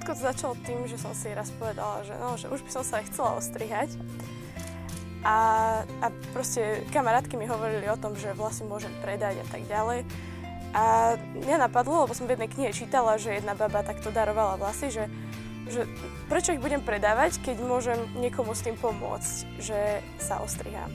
Všetko to začalo tým, že som si raz povedala, že už by som sa aj chcela ostrihať. A proste kamarátky mi hovorili o tom, že vlasy môžem predať a tak ďalej. A mňa napadlo, lebo som v jednej knihe čítala, že jedna baba takto darovala vlasy, že prečo ich budem predávať, keď môžem niekomu s tým pomôcť, že sa ostrihám.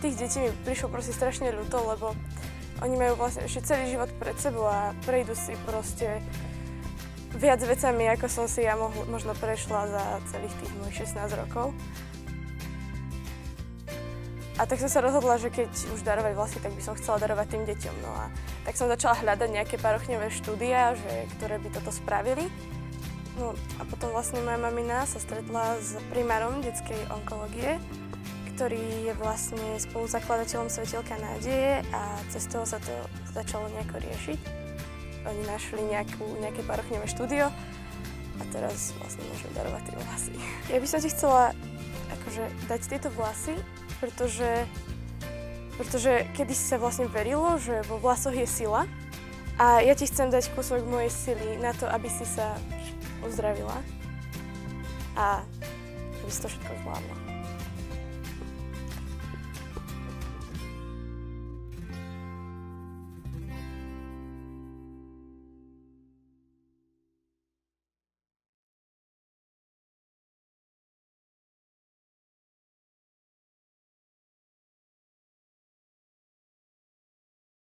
Tých detí mi prišlo proste strašne ľúto, lebo oni majú vlastne ešte celý život pred sebou a prejdú si proste viac vecami, ako som si ja možno prešla za celých tých mojich 16 rokov. A tak som sa rozhodla, že keď už darovať vlasy, tak by som chcela darovať tým deťom. No a tak som začala hľadať nejaké parochňové štúdia, ktoré by toto spravili. No a potom vlastne moja mamina sa stretla s primárom detskej onkológie, ktorý je vlastne spoluzakladateľom Svetielka nádeje a cez toho sa to začalo nejako riešiť. Oni našli nejaké parochňové štúdio a teraz vlastne môžem darovať tie vlasy. Ja by som ti chcela dať tieto vlasy, pretože kedysi sa vlastne verilo, že vo vlasoch je sila a ja ti chcem dať kúsok mojej sily na to, aby si sa uzdravila a aby si to všetko zvládla.